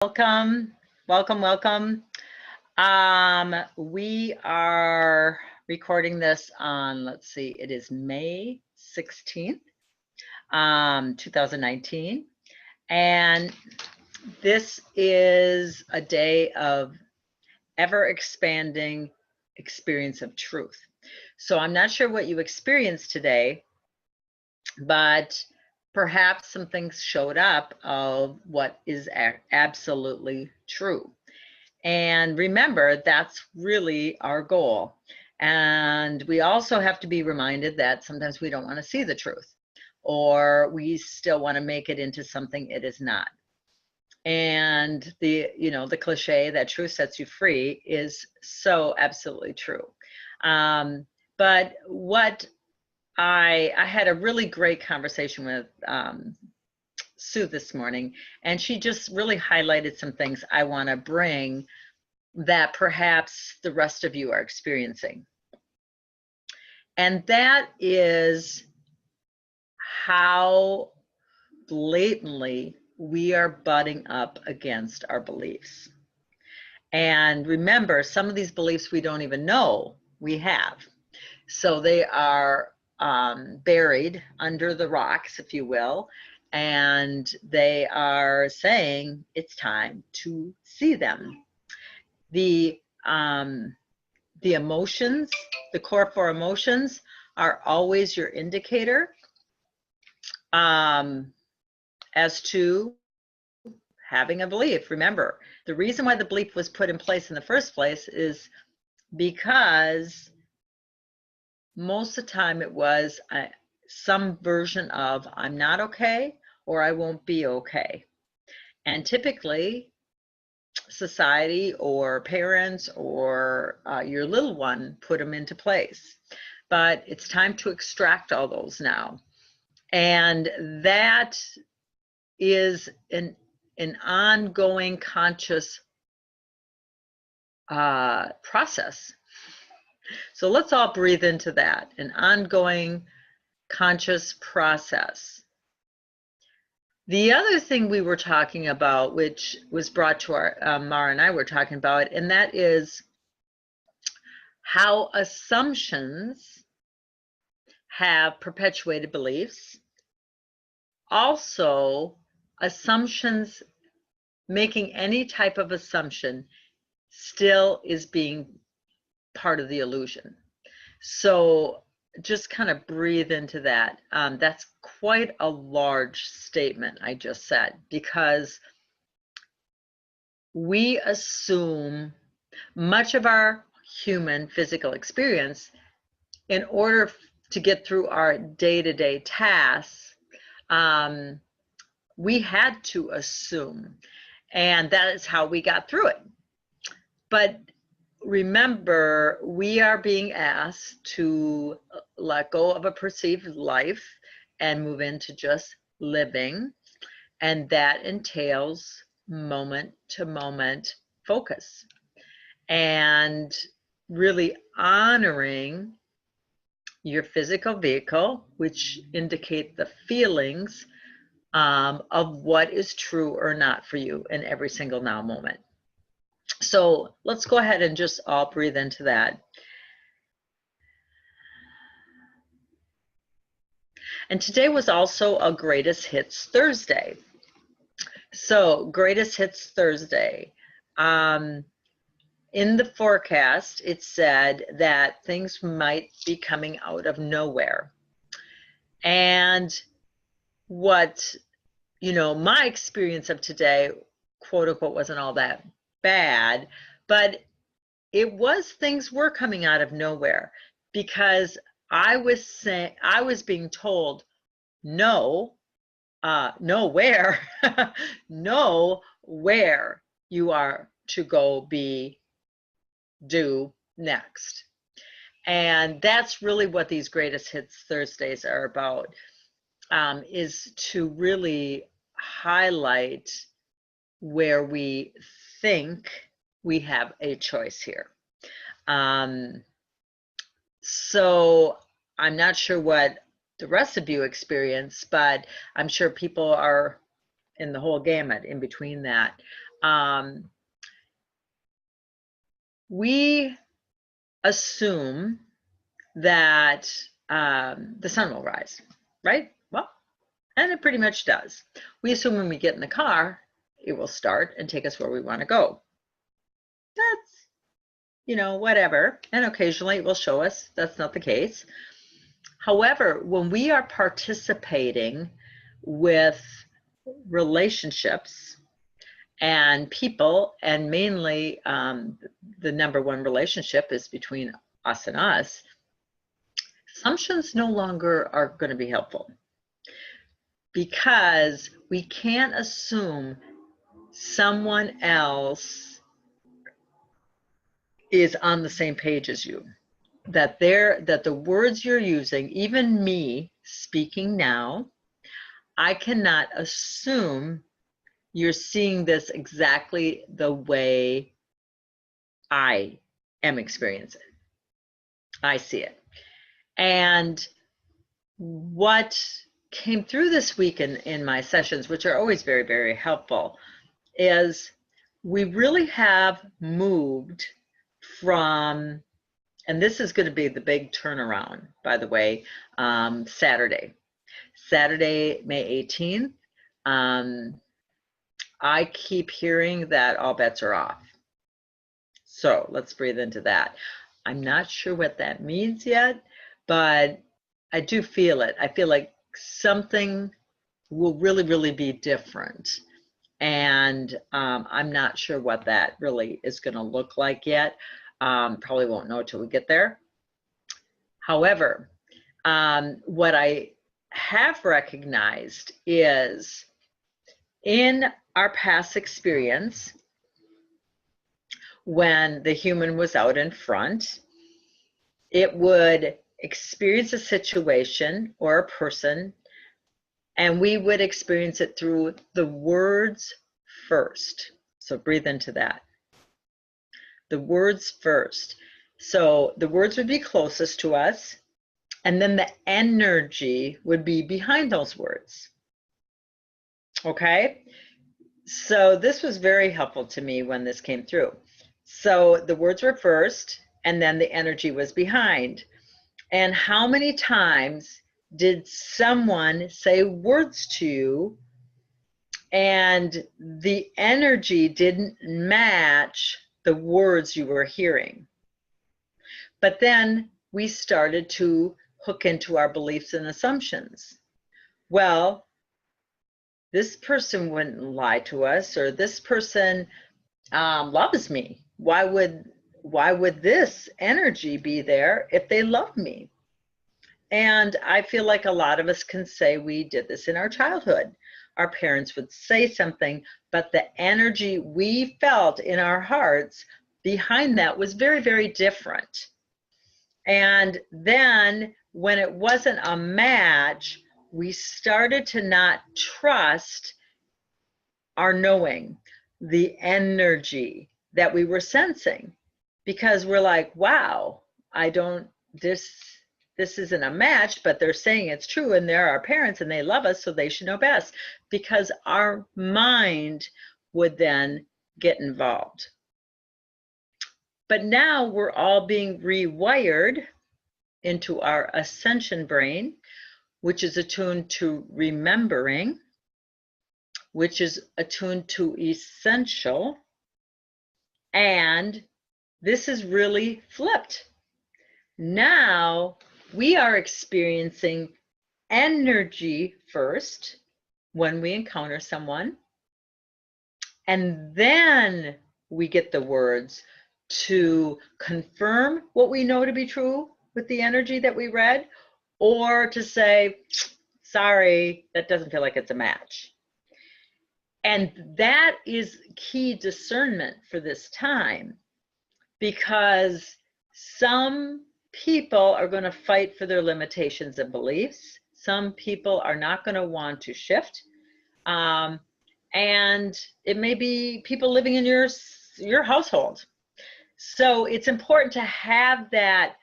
Welcome, welcome. We are recording this on, let's see, it is May 16th, 2019. And this is a day of ever expanding experience of truth. So I'm not sure what you experienced today, but perhaps some things showed up of what is absolutely true. And remember, that's really our goal. And we also have to be reminded that sometimes we don't want to see the truth, or we still want to make it into something it is not. And the cliche that truth sets you free is so absolutely true. But what I had a really great conversation with Sue this morning, and she just really highlighted some things I want to bring that perhaps the rest of you are experiencing. And that is how blatantly we are butting up against our beliefs. And remember, some of these beliefs we don't even know we have. So they are buried under the rocks, if you will, and they are saying it's time to see them. The emotions, the core four emotions, are always your indicator as to having a belief. Remember, the reason why the belief was put in place in the first place is because most of the time it was some version of I'm not okay or I won't be okay. And typically society or parents or your little one put them into place. But it's time to extract all those now. And that is an ongoing conscious process. So let's all breathe into that, an ongoing conscious process. The other thing we were talking about, which was brought to our, Mara and I were talking about, and that is how assumptions have perpetuated beliefs. Also, assumptions, making any type of assumption still is being part of the illusion. So just kind of breathe into that. That's quite a large statement I just said, because we assume much of our human physical experience in order to get through our day-to-day tasks. We had to assume, and that is how we got through it. But remember, we are being asked to let go of a perceived life and move into just living. And that entails moment to moment focus and really honoring your physical vehicle, which indicate the feelings of what is true or not for you in every single now moment. So let's go ahead and just all breathe into that. And today was also a Greatest Hits Thursday. So Greatest Hits Thursday. In the forecast, it said that things might be coming out of nowhere. And what, my experience of today, quote unquote, wasn't all that bad, but things were coming out of nowhere, because I was being told no, where know where you are to go do next. And that's really what these Greatest Hits Thursdays are about, is to really highlight where we think we have a choice here. So I'm not sure what the rest of you experience, but I'm sure people are in the whole gamut in between that. we assume that the sun will rise, right? Well, and it pretty much does. We assume when we get in the car, it will start and take us where we want to go. That's, whatever. And occasionally it will show us that's not the case. However, when we are participating with relationships and people, and mainly the number one relationship is between us and us, assumptions no longer are going to be helpful, because we can't assume someone else is on the same page as you, that the words you're using, even me speaking now, I cannot assume you're seeing this exactly the way I am experiencing. I see it. And what came through this week in my sessions, which are always very, very helpful, is we really have moved from, and this is going to be the big turnaround, by the way, Saturday, May 18th. I keep hearing that all bets are off. So let's breathe into that. I'm not sure what that means yet, but I do feel it. I feel like something will really, really be different. And I'm not sure what that really is going to look like yet. Probably won't know till we get there. However, what I have recognized is in our past experience, when the human was out in front, it would experience a situation or a person, and we would experience it through the words first. So breathe into that. The words first. So the words would be closest to us, and then the energy would be behind those words. Okay? So this was very helpful to me when this came through. So the words were first, and then the energy was behind. And how many times did someone say words to you and the energy didn't match the words you were hearing? But then we started to hook into our beliefs and assumptions. Well, this person wouldn't lie to us, or this person loves me. Why would this energy be there if they love me? And I feel like a lot of us can say we did this in our childhood. Our parents would say something, but the energy we felt in our hearts behind that was very, very different. And then when it wasn't a match, we started to not trust our knowing, the energy that we were sensing, because we're like, wow, this isn't a match, but they're saying it's true, and they're our parents and they love us, so they should know best, because our mind would then get involved. But now we're all being rewired into our ascension brain, which is attuned to remembering, which is attuned to essential. And this is really flipped. Now we are experiencing energy first when we encounter someone, and then we get the words to confirm what we know to be true with the energy that we read, or to say, sorry, that doesn't feel like it's a match. And that is key discernment for this time, because some people are going to fight for their limitations and beliefs. Some people are not going to want to shift. And it may be people living in your household. So it's important to have that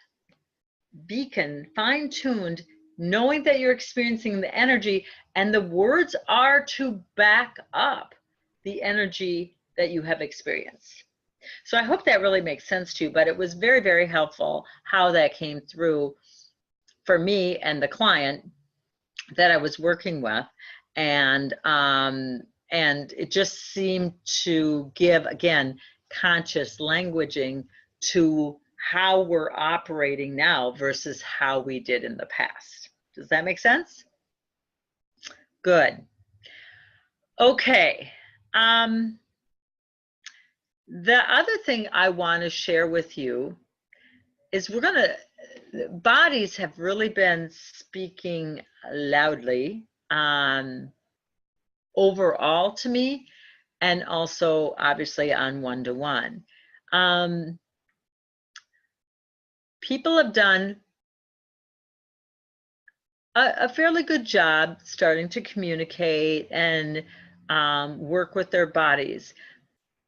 beacon fine-tuned, knowing that you're experiencing the energy, and the words are to back up the energy that you have experienced. So I hope that really makes sense to you, but it was very, very helpful how that came through for me and the client that I was working with. And it just seemed to give, again, conscious languaging to how we're operating now versus how we did in the past. Does that make sense? Good. Okay. The other thing I want to share with you is bodies have really been speaking loudly overall to me, and also obviously on one-to-one. People have done a fairly good job starting to communicate and work with their bodies.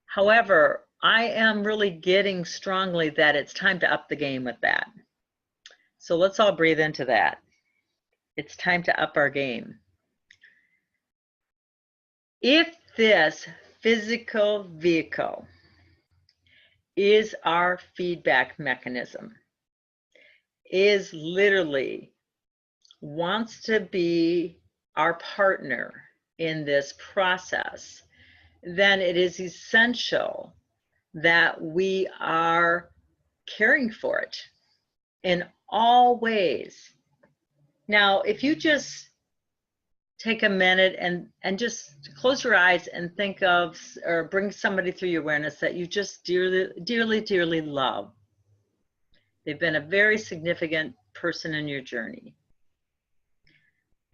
However, I am really getting strongly that it's time to up the game with that. So let's all breathe into that. It's time to up our game. If this physical vehicle is our feedback mechanism, is literally wants to be our partner in this process, then it is essential that we are caring for it in all ways. Now, if you just take a minute and just close your eyes and think of, or bring somebody through your awareness that you just dearly, dearly, dearly love. They've been a very significant person in your journey.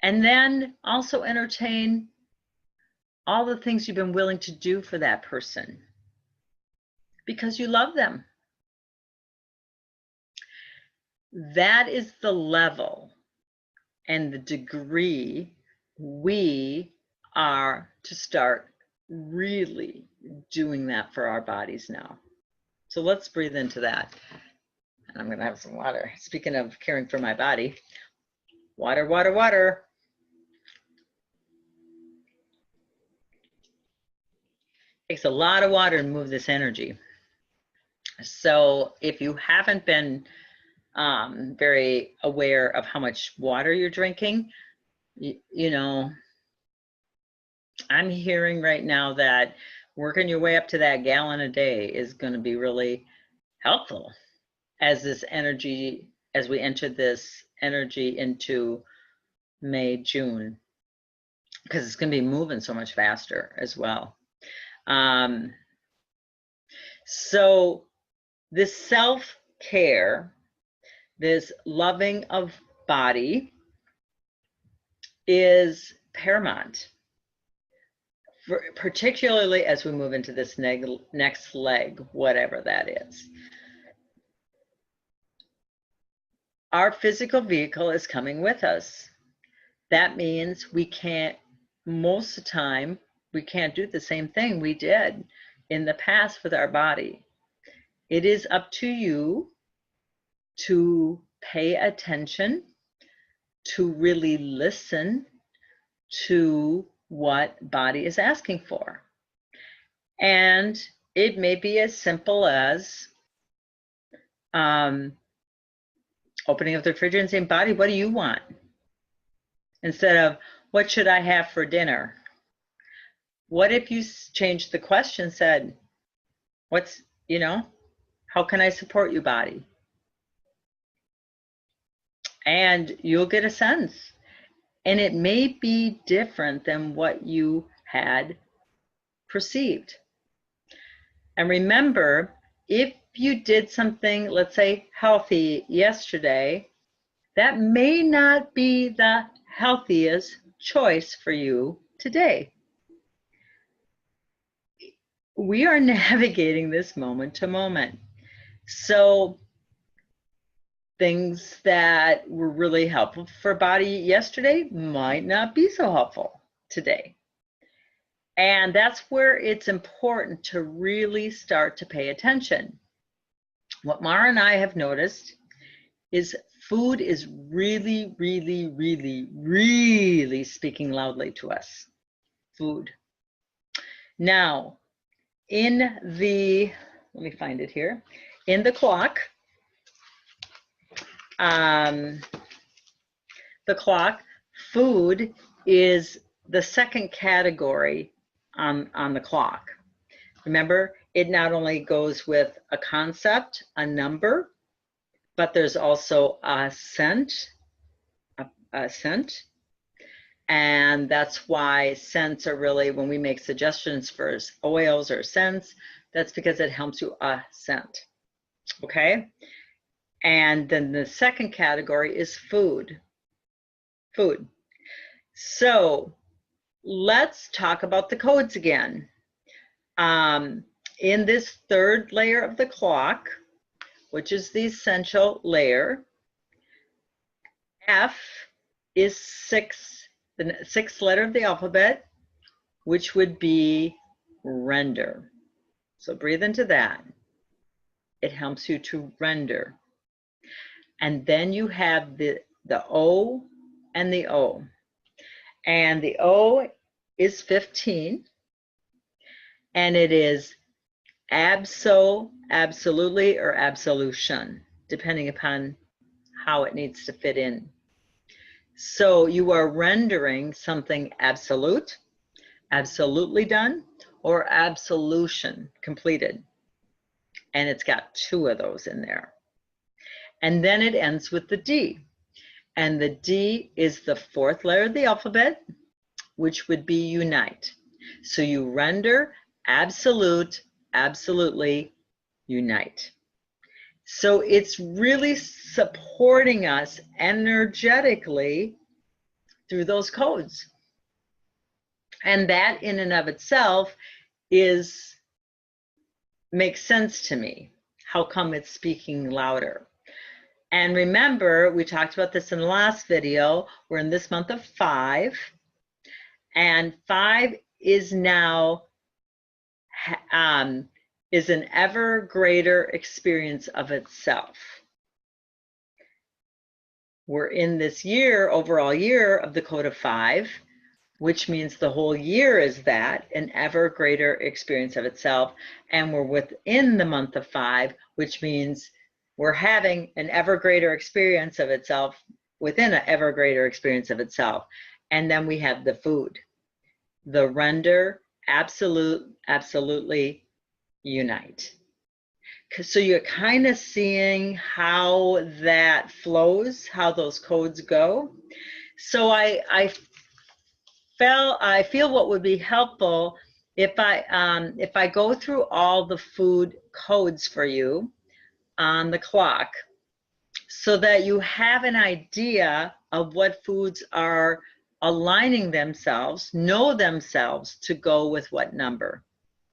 And then also entertain all the things you've been willing to do for that person because you love them. That is the level and the degree we are to start really doing that for our bodies now. So let's breathe into that. And I'm going to have some water. Speaking of caring for my body, water, water, water. Takes a lot of water to move this energy. So if you haven't been very aware of how much water you're drinking, you know, I'm hearing right now that working your way up to that gallon a day is going to be really helpful as this energy, as we enter this energy into May, June, because it's going to be moving so much faster as well. So this self-care, this loving of body is paramount, particularly as we move into this next leg, whatever that is. Our physical vehicle is coming with us. That means we can't, most of the time, we can't do the same thing we did in the past with our body. It is up to you to pay attention, to really listen to what body is asking for. And it may be as simple as opening up the refrigerator and saying, body, what do you want? Instead of, what should I have for dinner? What if you changed the question, said, what's, you know, how can I support you, body? And you'll get a sense. And it may be different than what you had perceived. And remember, if you did something, let's say healthy yesterday, that may not be the healthiest choice for you today. We are navigating this moment to moment. So things that were really helpful for body yesterday might not be so helpful today. And that's where it's important to really start to pay attention. What Mara and I have noticed is food is really, really, really, really speaking loudly to us. Food. Now, in the, let me find it here, in the clock, food is the second category on the clock. Remember, it not only goes with a concept, a number, but there's also a scent, and that's why scents are really, when we make suggestions for oils or scents, that's because it helps you scent, okay? And then the second category is food. So let's talk about the codes again. In this third layer of the clock, which is the essential layer, F is the sixth letter of the alphabet, which would be render. So breathe into that. It helps you to render. And then you have the O and the O. And the O is 15. And it is absolutely, or absolution, depending upon how it needs to fit in. So you are rendering something absolute, absolutely done, or absolution, completed. And it's got two of those in there. And then it ends with the D. And the D is the fourth letter of the alphabet, which would be unite. So you render absolute, absolutely, unite. So it's really supporting us energetically through those codes. And that in and of itself makes sense to me. How come it's speaking louder? And remember, we talked about this in the last video. We're in this month of 5. And 5 is now is an ever greater experience of itself. We're in this year, overall year of the code of 5, which means the whole year is that, an ever greater experience of itself. And we're within the month of 5, which means we're having an ever greater experience of itself within an ever greater experience of itself. And then we have the food, the render, absolutely, unite. So you're kind of seeing how that flows, how those codes go. So I feel what would be helpful if I go through all the food codes for you on the clock, so that you have an idea of what foods are aligning themselves, know themselves to go with what number.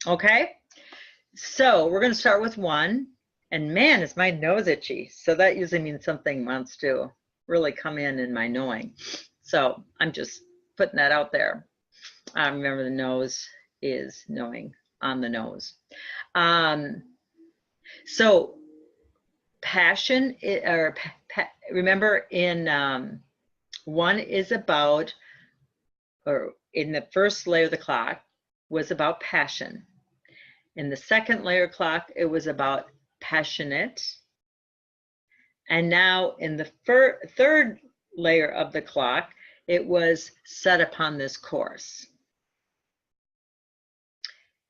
Okay? So we're going to start with 1, and man, is my nose itchy. So that usually means something wants to really come in my knowing. So I'm just putting that out there. Remember, the nose is knowing on the nose. So passion, remember in 1 is about, or in the first layer of the clock was about passion. In the second layer clock, it was about passionate. And now in the third layer of the clock, it was set upon this course.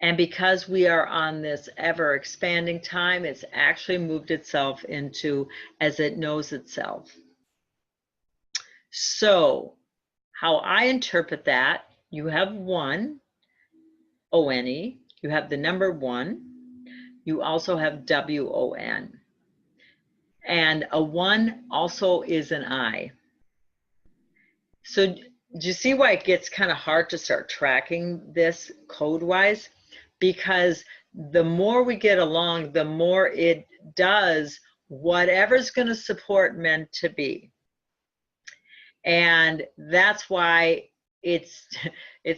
And because we are on this ever expanding time, it's actually moved itself into as it knows itself. So how I interpret that, you have 1, O-N-E, you have the number 1, you also have W-O-N. And a 1 also is an I. So do you see why it gets kind of hard to start tracking this code-wise? Because the more we get along, the more it does whatever's going to support meant to be. And that's why it's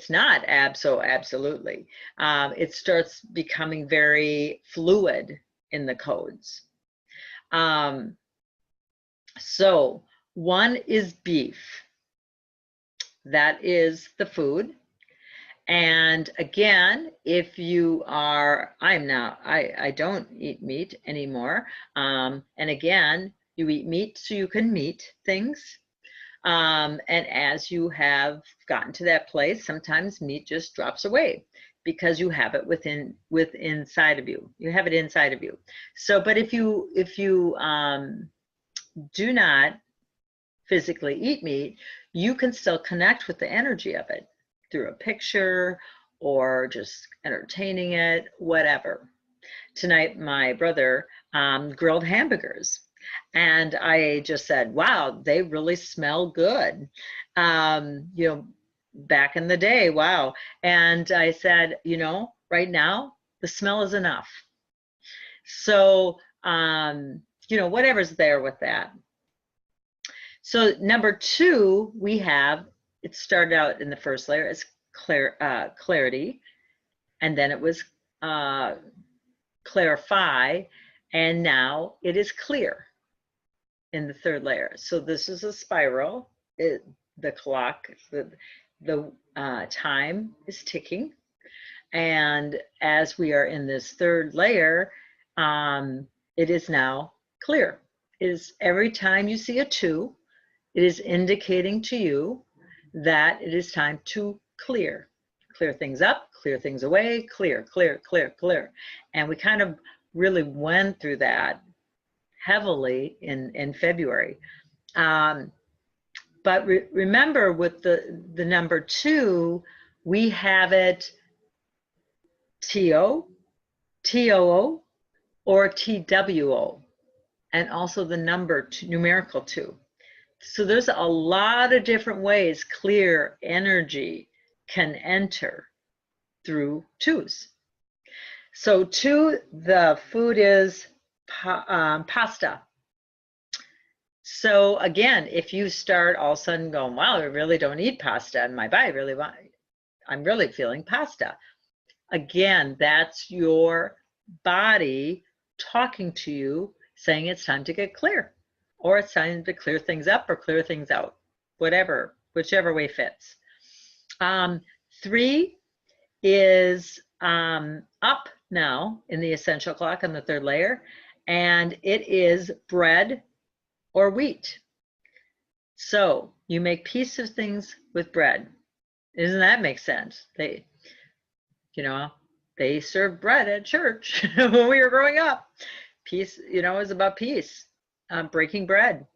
not absolutely. It starts becoming very fluid in the codes. So 1 is beef. That is the food. And again, if you are, I don't eat meat anymore. And again, you eat meat so you can meet things. And as you have gotten to that place, sometimes meat just drops away because you have it inside of you. You have it inside of you. So, but if you do not physically eat meat, you can still connect with the energy of it through a picture or just entertaining it, whatever. Tonight, my brother grilled hamburgers. And I just said, wow, they really smell good. You know, back in the day, wow. And I said, you know, right now, the smell is enough. So, you know, whatever's there with that. So number 2, we have, it started out in the first layer as clarity, and then it was clarify, and now it is clear in the 3rd layer. So this is a spiral. The clock, the time is ticking, and as we are in this 3rd layer, it is now clear. It is every time you see a 2, it is indicating to you that it is time to clear things up, clear things away, clear. And we kind of really went through that heavily in February. But remember, with the number 2, we have it TO, TOO, or TWO, and also the number numerical 2. So there's a lot of different ways clear energy can enter through 2s. So 2, the food is pasta. So again, if you start all of a sudden going, wow, I really don't eat pasta and my body I'm really feeling pasta. Again, that's your body talking to you, saying it's time to get clear. Or it's time to clear things up or clear things out, whichever way fits. 3 is up now in the essential clock on the 3rd layer, and it is bread or wheat. So you make peace of things with bread. Doesn't that make sense? They served bread at church when we were growing up. Peace, is about peace. Breaking bread,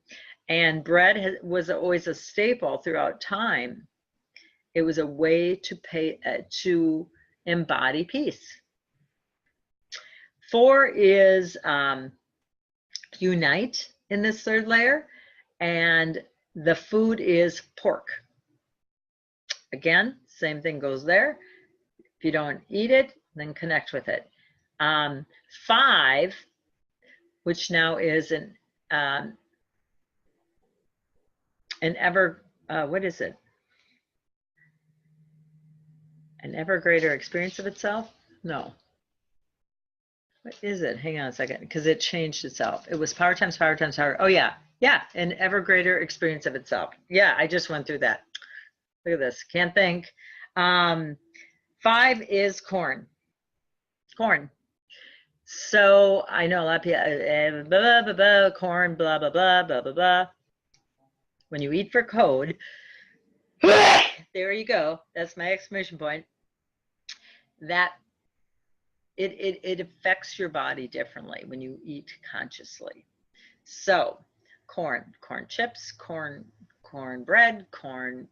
and bread was always a staple throughout time. It was a way to embody peace. 4 is unite in this 3rd layer, and the food is pork. Again, same thing goes there. If you don't eat it, then connect with it. 5, which now is what is it? An ever greater experience of itself? No. What is it? Hang on a second, because it changed itself. It was power times power times power. Oh yeah, an ever greater experience of itself. Yeah, I just went through that. Look at this, can't think. 5 is corn. Corn. So I know a lot of people, blah, blah, blah, corn, blah, blah, blah, blah, blah, blah. When you eat for code, there you go. That's my exclamation point. That it affects your body differently when you eat consciously. So corn chips, corn bread, corn,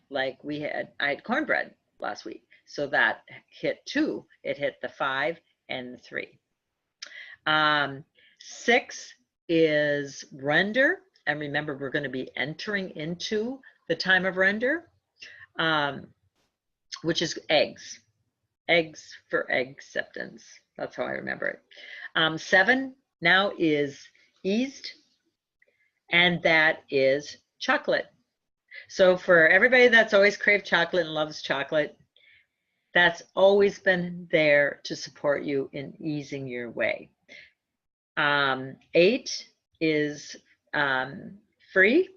like I had cornbread last week. So that hit 2. It hit the 5 and the 3. 6 is render. And remember, we're going to be entering into the time of render, which is eggs. Eggs for acceptance. That's how I remember it. 7 now is eased, and that is chocolate. So for everybody that's always craved chocolate and loves chocolate, that's always been there to support you in easing your way. 8 is freed,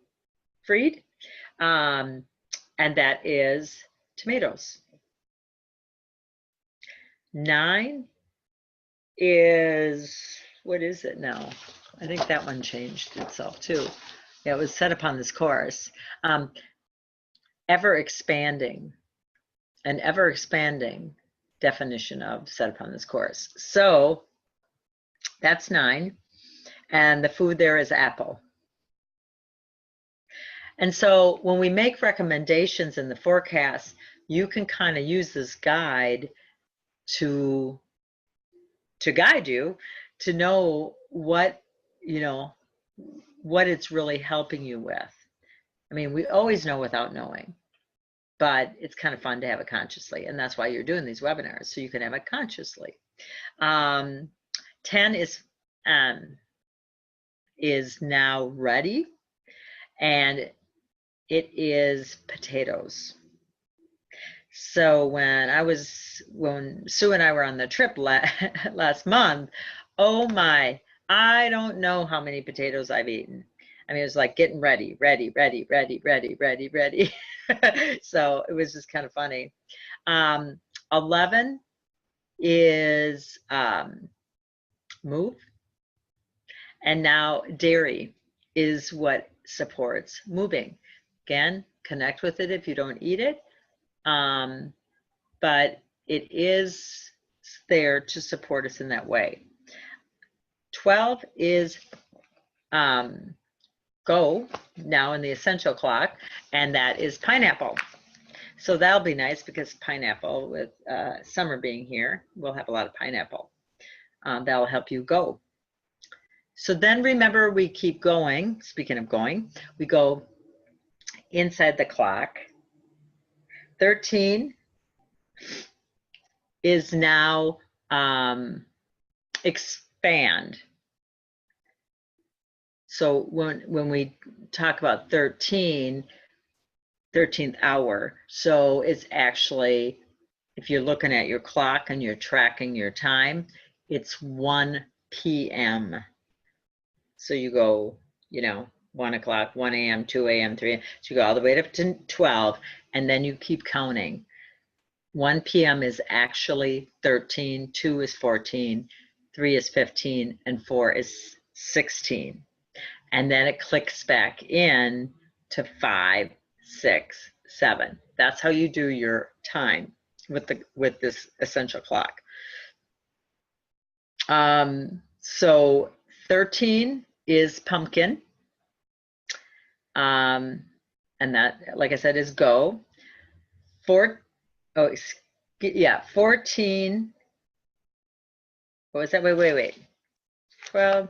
and that is tomatoes. 9 is, what is it now? I think that one changed itself too. Yeah, it was set upon this course. Ever expanding, an ever expanding definition of set upon this course. So that's 9. And the food there is apple. And so when we make recommendations in the forecast, you can kind of use this guide to guide you to know what, what it's really helping you with. I mean, we always know without knowing, but it's kind of fun to have it consciously. And that's why you're doing these webinars, so you can have it consciously. 10 is now ready, and it is potatoes. So when Sue and I were on the trip last month, oh my, I don't know how many potatoes I've eaten. I mean, it was like getting ready. So it was just kind of funny. 11 is move. And now dairy is what supports moving. Again, connect with it if you don't eat it. But it is there to support us in that way. 12 is go, now in the essential clock, and that is pineapple. So that'll be nice because pineapple, with summer being here, we'll have a lot of pineapple. That'll help you go. So then remember, we keep going. Speaking of going, we go inside the clock. 13 is now expand. So when we talk about 13th hour, so it's actually, if you're looking at your clock and you're tracking your time, it's 1 p.m. So you go, 1 o'clock, 1 a.m., 2 a.m., 3 a.m. So you go all the way up to 12, and then you keep counting. 1 p.m. is actually 13, 2 is 14, 3 is 15, and 4 is 16. And then it clicks back in to 5, 6, 7. That's how you do your time with this essential clock. So 13 is pumpkin. And that, like I said, is go. 14. What was that? Wait. 12.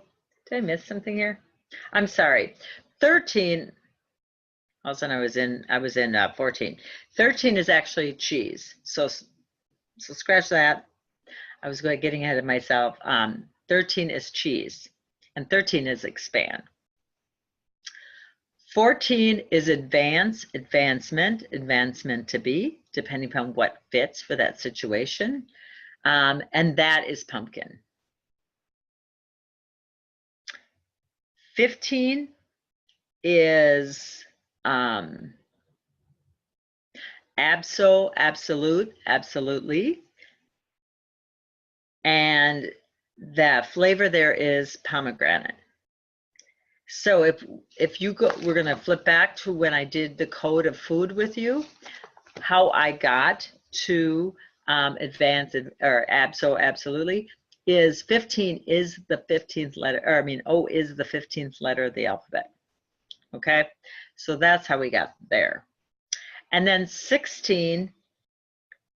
Did I miss something here? I'm sorry. 13. All of a sudden I was in 14. 13 is actually cheese. So scratch that. I was getting ahead of myself. 13 is cheese, and 13 is expand. 14 is advancement to be, depending upon what fits for that situation. And that is pumpkin. 15 is absolutely. And the flavor there is pomegranate. So if you go, we're going to flip back to when I did the code of food with you, how I got to advance or absolutely is 15 is the 15th letter, or I mean, O is the 15th letter of the alphabet. Okay, so that's how we got there. And then 16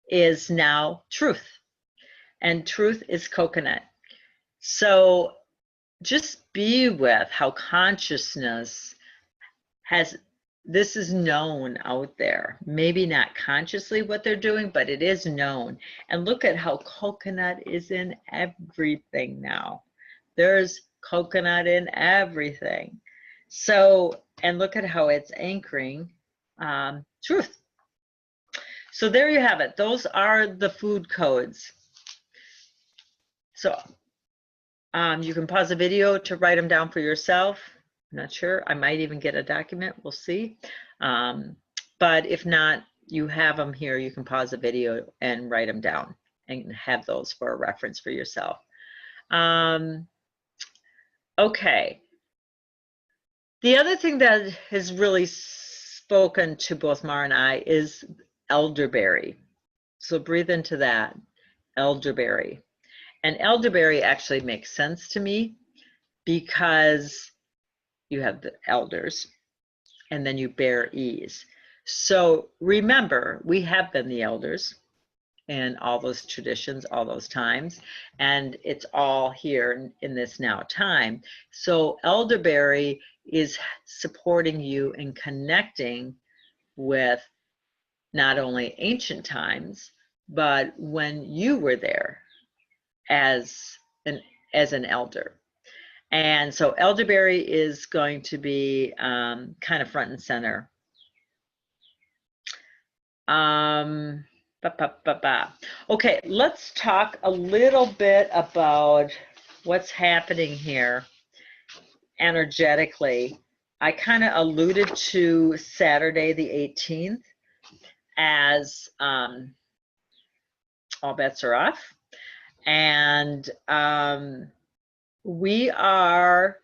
is now truth, and truth is coconut. So just be with how consciousness this is known out there. Maybe not consciously what they're doing, but it is known. And look at how coconut is in everything now. There's coconut in everything. So, and look at how it's anchoring truth. So there you have it. Those are the food codes. So you can pause the video to write them down for yourself. I'm not sure. I might even get a document. We'll see. But if not, you have them here. You can pause the video and write them down. and have those for a reference for yourself. Okay. The other thing that has really spoken to both Mara and I is elderberry. So breathe into that, elderberry. And elderberry actually makes sense to me because you have the elders and then you bear ease. So remember, we have been the elders in all those traditions, all those times, and it's all here in this now time. So elderberry is supporting you in connecting with not only ancient times, but when you were there as an elder. And so elderberry is going to be kind of front and center. Okay, let's talk a little bit about what's happening here energetically. I kind of alluded to Saturday the 18th as all bets are off. And we are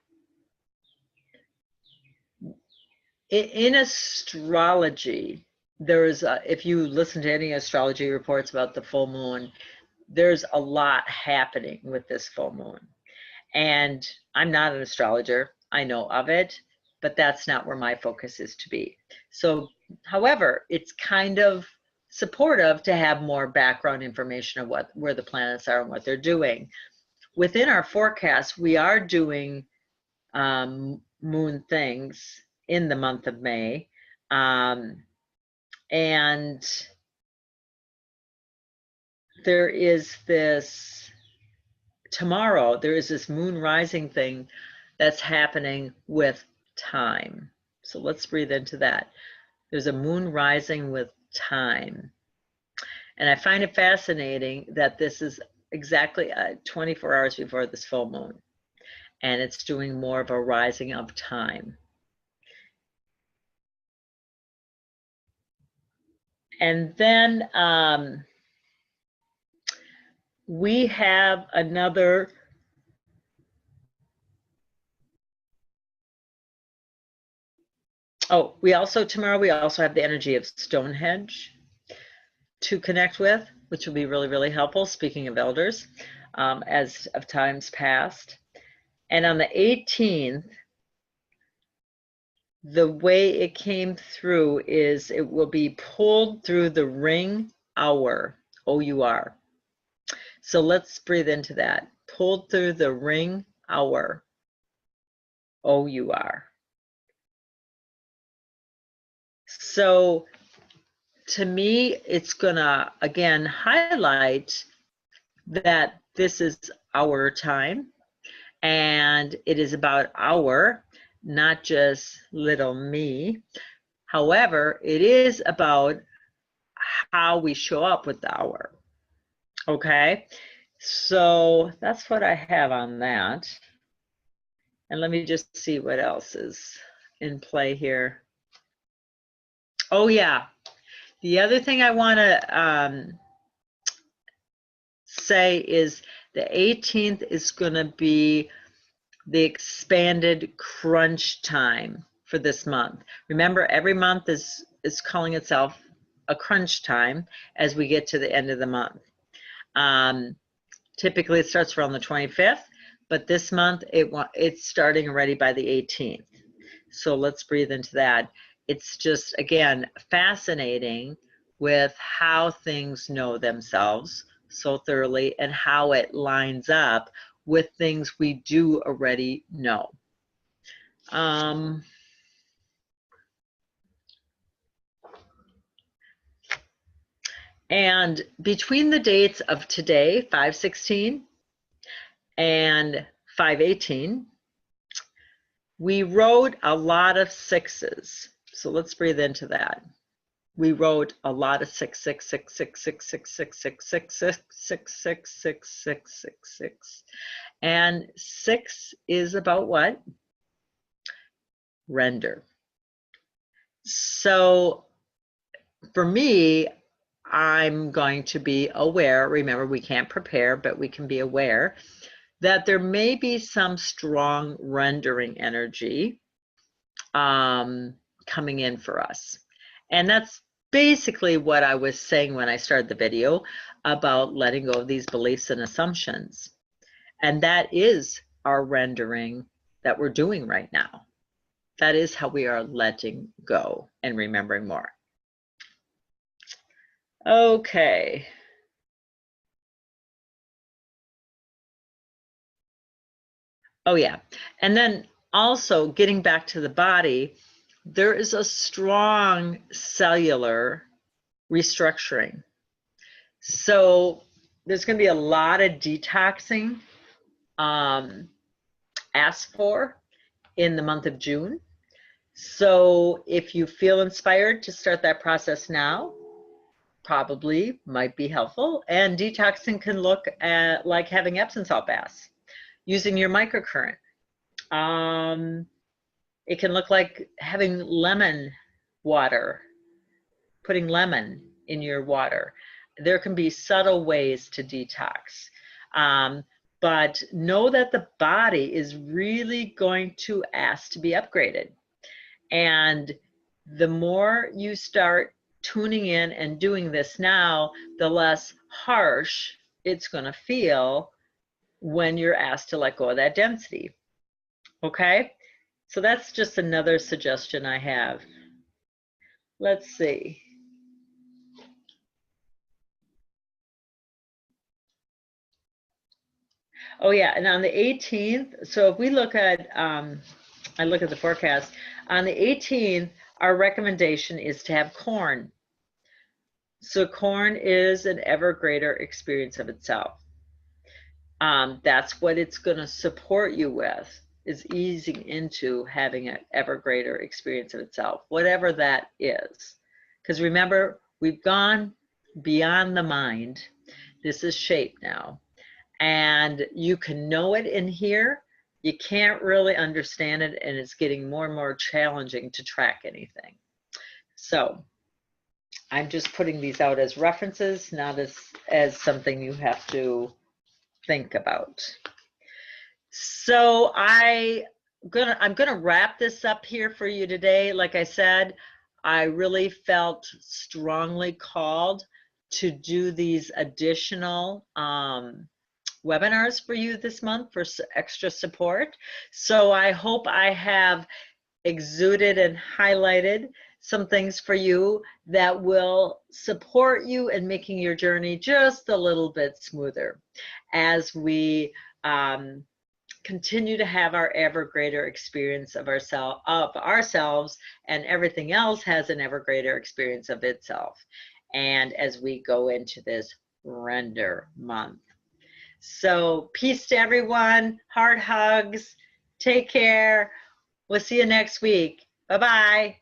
in astrology. There's if you listen to any astrology reports about the full moon, there's a lot happening with this full moon. And I'm not an astrologer, I know of it, but that's not where my focus is to be. So, however, it's kind of supportive to have more background information of where the planets are and what they're doing. Within our forecast, we are doing moon things in the month of May. And there is this, tomorrow, there is this moon rising thing that's happening with time. So let's breathe into that. There's a moon rising with time. And I find it fascinating that this is exactly 24 hours before this full moon. And it's doing more of a rising of time. And then we have another tomorrow we also have the energy of Stonehenge to connect with, which will be really, really helpful, speaking of elders, as of times past. And on the 18th, the way it came through is it will be pulled through the ring hour, O-U-R. So let's breathe into that. Pulled through the ring hour, O-U-R. So to me, it's gonna, again, highlight that this is our time and it is about our, not just little me. However, it is about how we show up with the hour. Okay, so that's what I have on that. And let me just see what else is in play here. Oh yeah, the other thing I want to say is the 18th is going to be the expanded crunch time for this month. Remember, every month is calling itself a crunch time as we get to the end of the month. Typically it starts around the 25th, but this month it's starting already by the 18th. So let's breathe into that. It's just, again, fascinating with how things know themselves so thoroughly and how it lines up with things we do already know. And between the dates of today, 5/16, and 5/18, we wrote a lot of sixes. So let's breathe into that. We wrote a lot of 6, 6, 6, 6, 6, 6, 6, 6, 6, 6, 6, 6, 6, 6, 6, 6. And 6 is about what? Render. So for me, I'm going to be aware, remember, we can't prepare, but we can be aware that there may be some strong rendering energy coming in for us. And that's basically what I was saying when I started the video about letting go of these beliefs and assumptions. And that is our rendering that we're doing right now. That is how we are letting go and remembering more. Okay. Oh, yeah. And then also getting back to the body, there is a strong cellular restructuring. So there's going to be a lot of detoxing asked for in the month of June. So if you feel inspired to start that process now, probably might be helpful. And detoxing can look at like having Epsom salt baths, using your microcurrent. It can look like having lemon water, putting lemon in your water. There can be subtle ways to detox. But know that the body is really going to ask to be upgraded. And the more you start tuning in and doing this now, the less harsh it's going to feel when you're asked to let go of that density. Okay? So that's just another suggestion I have. Let's see. Oh yeah, and on the 18th, so if we look at, I look at the forecast, on the 18th, our recommendation is to have corn. So corn is an ever greater experience of itself. That's what it's going to support you with, is easing into having an ever greater experience of itself, whatever that is. Because remember, we've gone beyond the mind. This is shape now. And you can know it in here. You can't really understand it, and it's getting more and more challenging to track anything. So I'm just putting these out as references, not as something you have to think about. So I'm gonna wrap this up here for you today. Like I said, I really felt strongly called to do these additional webinars for you this month for extra support. So I hope I have exuded and highlighted some things for you that will support you in making your journey just a little bit smoother as we continue to have our ever greater experience of ourselves, and everything else has an ever greater experience of itself. And as we go into this render month. So peace to everyone, heart hugs, take care. We'll see you next week. Bye-bye.